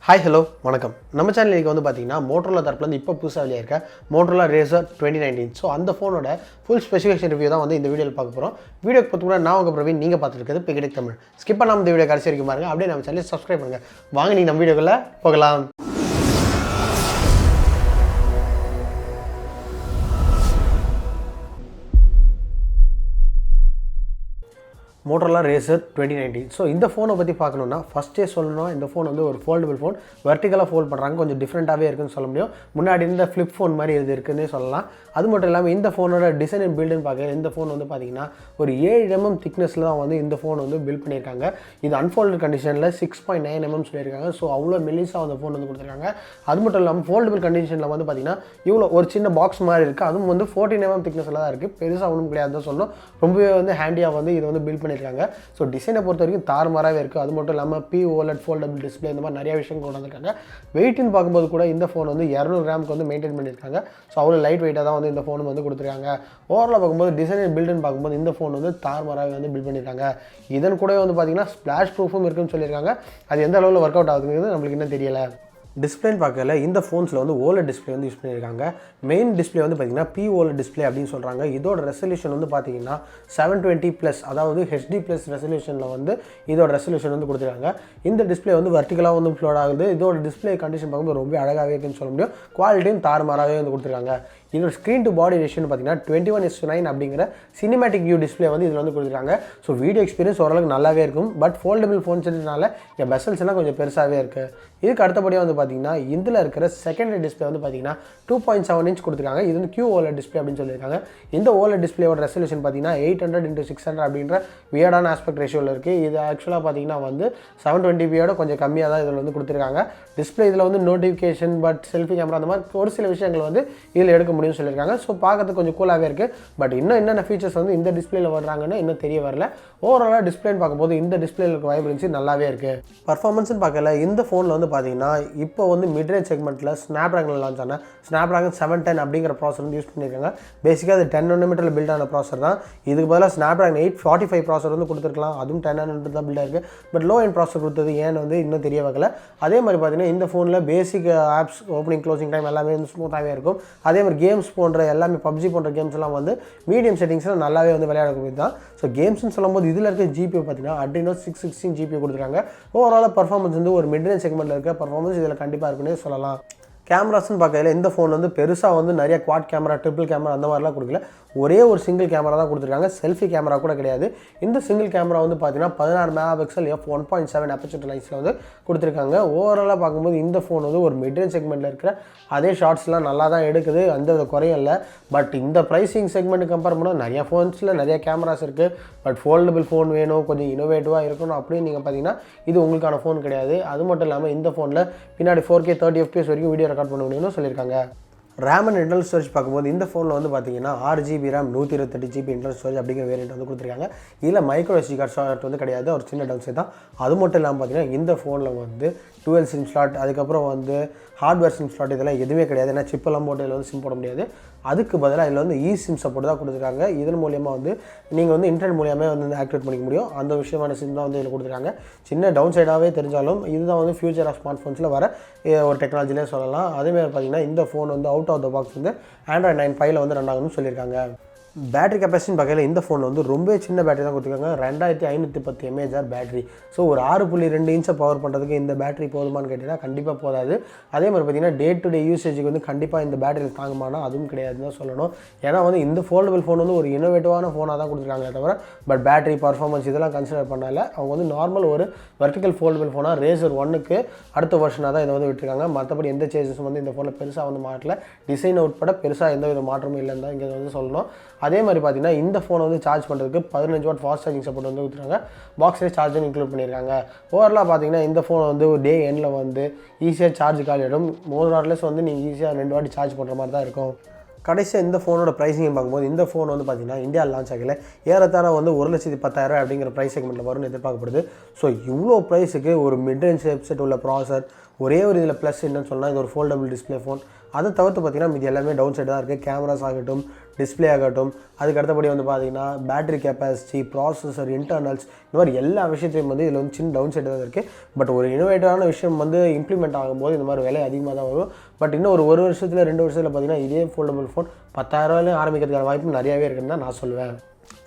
Hi, hello, வணக்கம். நம்ம சேனலுக்கு வந்து பாத்தீங்கன்னா Motorola தரப்புல இருந்து இப்போ புதுசா வெளிய இருக்க Motorola Razr 2019. சோ அந்த ஃபோனோட ஃபுல் ஸ்பெசிஃபிகேஷன் ரிவ்யூ தான் வந்து இந்த வீடியோல பார்க்க போறோம். வீடியோக்கு போறதுக்கு முன்னாடி நான் உங்க பிரவீன், நீங்க பார்த்துட்டு இருக்கிறது பிகெடிக் தமிழ். ஸ்கிப் பண்ணாம இந்த வீடியோ கடைசி வரைக்கும் பாருங்க. அப்படியே நம்ம சேனலை சப்ஸ்கிரைப் பண்ணுங்க. வாங்க நீங்க நம்ம வீடியோக்குள்ள போகலாம். Motorola Razr 2019. ஸோ இந்த ஃபோனை பற்றி பார்க்கணுன்னா ஃபஸ்ட்டே சொல்லணும், இந்த ஃபோன் வந்து ஒரு ஃபோல்டபுள் ஃபோன். வெர்டிகலாக ஃபோல்ட் பண்ணுறாங்க, கொஞ்சம் டிஃப்ரெண்ட்டாகவே இருக்குன்னு சொல்ல முடியும். முன்னாடி இருந்த ஃப்ளிப் ஃபோன் மாதிரி இது இருக்குன்னே சொல்லலாம். அது மட்டும் இல்லாமல் இந்த ஃபோனோட டிசைன் அண்ட் பில்டுன்னு பார்க்க இந்த ஃபோன் வந்து பார்த்தீங்கன்னா ஒரு 7mm திக்னஸில் தான் வந்து இந்த ஃபோன் வந்து பில்ட் பண்ணியிருக்காங்க. இது அன்ஃபோல்டு கண்டிஷனில் 6.9mm சொல்லியிருக்காங்க. ஸோ அவ்வளோ மெலிசாக அந்த ஃபோன் வந்து கொடுத்துருக்காங்க. அது மட்டும் இல்லாமல் ஃபோல்டபுள் கண்டிஷனில் வந்து பார்த்தீங்கன்னா இவ்வளோ ஒரு சின்ன பாக்ஸ் மாதிரி இருக்குது. அதுவும் வந்து 14mm திக்னஸில் தான் இருக்குது. பெருசாக ஒன்றும் கிடையாது தான் சொல்லணும். ரொம்பவே வந்து ஹேண்டியாக வந்து இது வந்து பில்ட் பண்ணியிருக்காங்க. ஸோ டிசைனை பொறுத்த வரைக்கும் தாறுமாறாகவே இருக்குது. அது மட்டும் இல்லாமல் OLED ஃபோல்டபிள் டிஸ்பிளே இந்த மாதிரி நிறைய விஷயம் கொண்டு வந்திருக்காங்க. வெயிட்னு பார்க்கும்போது கூட இந்த ஃபோன் வந்து 200 கிராமுக்கு வந்து மெயின்டைன் பண்ணியிருக்காங்க. ஸோ அவ்வளோ லைட் வெயிட்டாக தான் வந்து இந்த ஃபோன் வந்து கொடுத்துருக்காங்க. ஓவராலாக பார்க்கும்போது டிசைன் அண்ட் பில்டுன்னு பார்க்கும்போது இந்த ஃபோன் வந்து தாறுமாறாகவே வந்து பில்ட் பண்ணியிருக்காங்க. இதன் கூட வந்து பார்த்தீங்கன்னா ஸ்பிளாஷ் ப்ரூஃபும் இருக்குன்னு சொல்லியிருக்காங்க. அது எந்த அளவில் ஒர்க் அவுட் ஆகுதுங்கிறது நம்மளுக்கு இன்னும் தெரியலை. டிஸ்பிளேன்னு பார்க்கல இந்த ஃபோன்ஸில் வந்து OLED டிஸ்பிளே வந்து யூஸ் பண்ணியிருக்காங்க. மெயின் டிஸ்பிளே வந்து பார்த்திங்கன்னா OLED டிஸ்பிளே அப்படின்னு சொல்கிறாங்க. இதோட ரெசல்யூஷன் வந்து பார்த்திங்கன்னா 720+, அதாவது HD+ ரெசல்யூஷனில் வந்து இதோட ரெசல்யூஷன் வந்து கொடுத்துருக்காங்க. இந்த டிஸ்பிளே வந்து வெர்டிகலாக வந்து ஃப்ளோட் ஆகுது. இதோட டிஸ்பிளே கண்டிஷன் பார்க்கும்போது ரொம்ப அழகாகவே இருக்குன்னு சொல்ல முடியும். குவாலிட்டியும் தாறுமாறாகவே வந்து கொடுத்துருக்காங்க. இதோட ஸ்க்ரீன் டு பாடி ரேஷியோன்னு பார்த்தீங்கன்னா 21:9 அப்படிங்கிற சினிமேட்டிக் வியூ டிஸ்பிளே வந்து இதில் வந்து கொடுத்துருக்காங்க. ஸோ வீடியோ எக்ஸ்பீரியன்ஸ் ஓரளவுக்கு நல்லாவே இருக்கும். பட் ஃபோல்டபிள் ஃபோன்ஸ்னால என் பெசல்ஸ் எல்லாம் கொஞ்சம் பெருசாகவே இருக்குது. இதுக்கு அடுத்தபடியாக வந்து பார்த்தீங்கன்னா இதில் இருக்கிற செகண்டரி டிஸ்பிளே வந்து பார்த்தீங்கன்னா 2.7 inch கொடுத்துருக்காங்க. இது வந்து QOLED டிஸ்பிளே அப்படின்னு சொல்லியிருக்காங்க. இந்த OLED டிஸ்பிளேயோட ரெசல்யூஷன் பார்த்தீங்கன்னா 800x600 அப்படின்ற வியர்டான ஆஸ்பெக்ட் ரேஷியோவில் இருக்குது. இது ஆக்சுவலாக பார்த்தீங்கன்னா வந்து 720p கொஞ்சம் கம்மியாக தான் இதில் வந்து கொடுத்துருக்காங்க. டிஸ்பிளே இதில் வந்து நோட்டிஃபிகேஷன் செல்ஃபி கேமரா அந்த மாதிரி ஒரு சில விஷயங்கள் வந்து இதில் எடுக்க முடியும்னு சொல்லியிருக்காங்க. ஸோ பார்க்கறதுக்கு கொஞ்சம் கூலாகவே இருக்குது. பட் இன்னும் என்னென்ன ஃபீச்சர்ஸ் வந்து இந்த டிஸ்பிளேல வர்றாங்கன்னு இன்னும் தெரிய வரல. ஓவராலாக டிஸ்பிளேன்னு பார்க்கும்போது இந்த டிஸ்பிளேல இருக்க வைப்ரன்சி நல்லாவே இருக்குது. பர்ஃபார்மன்ஸ்னு பார்க்கல இந்த ஃபோனில் வந்து பார்த்தீங்கன்னா இப்போ வந்து மிட்ரேஞ்ச் செக்மெண்ட்டில் Snapdragon லான்ச் ஆன Snapdragon 710 அப்படிங்கிற ப்ராசர் வந்து யூஸ் பண்ணியிருக்காங்க. பேசிக்காக அது 10nm பில்ட் ஆன ப்ராசர் தான். இதுக்கு பதிலாக Snapdragon 845 ப்ராசர் வந்து கொடுத்துருக்கலாம். அதுவும் 10nm தான் பில்ட் ஆயிருக்கு. பட் லோ எண்ட் ப்ராசர் கொடுத்தது ஏன்னு வந்து இன்னும் தெரிய வைக்கல. அதே மாதிரி பார்த்தீங்கன்னா இந்த ஃபோனில் பேசிக் ஆப்ஸ் ஓப்பனிங் க்ளோசிங் டைம் எல்லாமே வந்து ஸ்மூத்தாகவே இருக்கும். அதே மாதிரி கேம்ஸ் போன்ற எல்லாமே PUBG போன்ற கேம்ஸ் எல்லாம் வந்து மீடியம் செட்டிங்ஸில் நல்லாவே வந்து விளையாடக்கூடியது தான். ஸோ கேம்ஸ்னு சொல்லும்போது இதில் இருக்க GPU பார்த்தீங்கன்னா Adrino 616 GPU கொடுத்துருக்காங்க. ஓவராலாக பர்ஃபார்மன்ஸ் வந்து ஒரு மிட்ரேஞ்ச் செக்மெண்ட்டில் இருக்க பர்ஃபார்மன்ஸ் இதில் கண்டிப்பாக இருக்குன்னே சொல்லலாம். கேமராஸ்ன்னு பார்க்கல இந்த ஃபோன் வந்து பெருசாக வந்து நிறைய குவாட் கேமரா, ட்ரிபிள் கேமரா அந்த மாதிரிலாம் கொடுக்கல. ஒரே ஒரு சிங்கிள் கேமரா தான் கொடுத்துருக்காங்க. செல்ஃபி கேமரா கூட கிடையாது. இந்த சிங்கிள் கேமரா வந்து பார்த்தீங்கன்னா 16 MP f1.7 அப்பேச்சர் லென்ஸில் வந்து கொடுத்துருக்காங்க. ஓவராலாக பார்க்கும்போது இந்த ஃபோன் வந்து ஒரு மிட்ரேஞ்ச் செக்மெண்ட்டில் இருக்கிற அதே ஷார்ட்ஸ்லாம் நல்லா தான் எடுக்குது, அந்த குறையும் இல்லை. பட் இந்த ப்ரைஸிங் செக்மெண்ட் கம்பேர் பண்ணால் நிறைய ஃபோன்ஸில் நிறைய கேமராஸ் இருக்குது. பட் ஃபோல்டபிள் ஃபோன் வேணும், கொஞ்சம் இனோவேட்டிவாக இருக்கணும் அப்படின்னு நீங்கள் பார்த்தீங்கன்னா இது உங்களுக்கான ஃபோன் கிடையாது. அது மட்டும் இல்லாமல் இந்த ஃபோனில் பின்னாடி 4K 30fps வரைக்கும் வீடியோ ரெக்கார்ட் பண்ண முடியும்னு சொல்லியிருக்காங்க. ரேம் அண்ட் இன்டர்னல் ஸ்டோரேஜ் பார்க்கும்போது இந்த ஃபோனில் வந்து பார்த்தீங்கன்னா 6GB RAM 128GB internal storage அப்படிங்கிற வேரியண்ட் வந்து கொடுத்துருக்காங்க. இதில் மைக்ரோ SD கார்டு ஸ்லாட் வந்து கிடையாது, ஒரு சின்ன டவுன்சைட் தான். அது மட்டும் இல்லாமல் பார்த்தீங்கன்னா இந்த ஃபோனில் வந்து dual SIM ஸ்லாட், அதுக்கப்புறம் வந்து ஹார்ட்வேர் SIM ஸ்லாட் இதெல்லாம் எதுவுமே கிடையாது. ஏன்னா சிப்பெல்லாம் போட்டு இதில் வந்து சிம் போட முடியாது. அதுக்கு பதிலாக இதில் வந்து eSIM சப்போர்ட் தான் கொடுத்துருக்காங்க. இதன் மூலியமாக வந்து நீங்கள் வந்து இன்டர்நெட் மூலியமாக வந்து ஆக்டிவேட் பண்ணிக்க முடியும். அந்த விஷயமான சிம் தான் வந்து இதில் கொடுத்துருக்காங்க. சின்ன டவுன் சைடாகவே தெரிஞ்சாலும் இதுதான் வந்து ஃபியூச்சர் ஆஃப் ஸ்மார்ட் ஃபோன்ஸில் வர ஒரு டெக்னாலஜிலே சொல்லலாம். அதேமாதிரி பார்த்தீங்கன்னா இந்த ஃபோன் வந்து அவுட் ஆஃப் த பாக்ஸ் வந்து Android 9.5 வந்து ரன் ஆகும்னு சொல்லியிருக்காங்க. பேட்டரி கெப்பாசிட்டின்னு பார்க்கல இந்த ஃபோன் வந்து ரொம்ப சின்ன பேட்டரி தான் கொடுத்துருக்காங்க. 2510 mAh பேட்டரி. ஸோ ஒரு 6.2 இன்ச்சை பவர் பண்ணுறதுக்கு இந்த பேட்டரி போதுமானு கேட்டிங்கன்னா கண்டிப்பாக போதாது. அதே மாதிரி பார்த்தீங்கன்னா டே டு டே யூசேஜுக்கு வந்து கண்டிப்பாக இந்த பேட்டரியில் தாங்குமானா அதுவும் கிடையாதுன்னு தான் சொல்லணும். ஏன்னா வந்து இந்த ஃபோல்டபிள் ஃபோன் வந்து ஒரு இனோவேட்டிவான ஃபோனாக தான் கொடுத்துருக்காங்களே தவிர பட் பேட்டரி பர்ஃபார்மன்ஸ் இதெல்லாம் கன்சிடர் பண்ணல. அவங்க வந்து நார்மல் ஒரு வெர்டிக்கல் ஃபோல்டபிள் ஃபோனாக Razr 1க்கு அடுத்த வருஷனாக தான் இதை வந்து விட்டுருக்காங்க. மற்றபடி எந்த சேஞ்சஸும் வந்து இந்த ஃபோனில் பெருசாக வந்து மாட்டல. டிசைன் உட்பட பெருசாக எந்த வித மாற்றமும் இல்லைன்னு தான் இங்கே வந்து சொல்லணும். அதே மாதிரி பார்த்தீங்கன்னா இந்த ஃபோனை வந்து சார்ஜ் பண்ணுறதுக்கு 15W ஃபாஸ்ட் சார்ஜிங் சப்போர்ட் வந்து கொடுத்துருக்காங்க. பாக்ஸிலே சார்ஜிங் இன்க்ளூட் பண்ணியிருக்காங்க. ஓவராலாக பார்த்தீங்கன்னா இந்த ஃபோனை வந்து ஒரு டே எண்டில் வந்து ஈஸியாக சார்ஜ் காலிடும். 3 hours வந்து நீங்கள் ஈஸியாக 2 வாட்டி சார்ஜ் பண்ணுற மாதிரி தான் இருக்கும். கடைசியாக இந்த ஃபோனோட ப்ரைஸிங் பார்க்கும்போது இந்த ஃபோன் வந்து பார்த்தீங்கன்னா இந்தியா லான்ச் ஆகலை. ஏறத்தாழ வந்து 1,10,000 அப்படிங்கிற ப்ரைஸ் செக்மெண்ட்டில் வரும்னு எதிர்பார்க்கப்படுது. ஸோ இவ்வளோ ப்ரைஸுக்கு ஒரு மிட்ரேஞ்ச் ஹெட்செட் உள்ள ப்ராசர், ஒரே ஒரு இதில் ப்ளஸ் என்னன்னு சொன்னால் இது ஒரு ஃபோல்டபிள் டிஸ்பிளே ஃபோன். அதை தவிர்த்து பார்த்தீங்கன்னா இது எல்லாமே டவுன் சைடு தான் இருக்குது. கேமராஸ் ஆகட்டும், டிஸ்பிளே ஆகட்டும், அதுக்கு அடுத்தபடி வந்து பார்த்தீங்கன்னா பேட்டரி கெப்பாசிட்டி, ப்ராசஸர், இன்டர்னல்ஸ், இந்த மாதிரி எல்லா விஷயத்தையும் வந்து இதில் வந்து சின்ன டவுன் சைடு தான் இருக்குது. பட் ஒரு இனோவேட்டிவான விஷயம் வந்து இம்ப்ளிமெண்ட் ஆகும்போது இந்த மாதிரி விலை அதிகமாக தான் வரும். பட் இன்னும் ஒரு வருஷத்தில் 2 வருஷத்தில் பார்த்தீங்கன்னா இதே ஃபோல்டபுள் ஃபோன் 10,000 ஆரம்பிக்கிறதுக்கான வாய்ப்பு நிறையாவே இருக்குன்னு தான் நான் சொல்லுவேன்.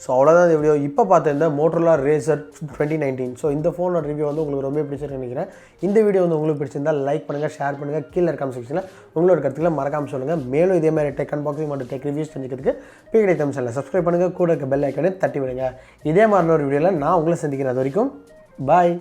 ஸோ அவ்வளோதான் இந்த வீடியோ. இப்போ பார்த்த இந்த Motorola Razr 2019. ஸோ இந்த ஃபோனோட ரிவ்யூ வந்து உங்களுக்கு ரொம்ப பிடிச்சிருக்குன்னு நினைக்கிறேன். இந்த வீடியோ வந்து உங்களுக்கு பிடிச்சிருந்தால் லைக் பண்ணுங்கள், ஷேர் பண்ணுங்கள், கீழே இருக்க செக்ஷனில் உங்களோட கருத்துக்களை மறக்காமல் சொல்லுங்கள். மேலும் இதே மாதிரி டெக் அன்பாக்சிங் மற்றும் டெக் ரிவ்யூஸ் தெரிஞ்சுக்கிறதுக்கு பீகடை தமிழ் சப்ஸ்கிரைப் பண்ணுங்கள், கூட இருக்க பெல் ஐக்கானே தட்டி விடுங்க. இதே மாதிரி ஒரு வீடியோவில் நான் உங்களை சந்திக்கிறேன். அது வரைக்கும் பாய்.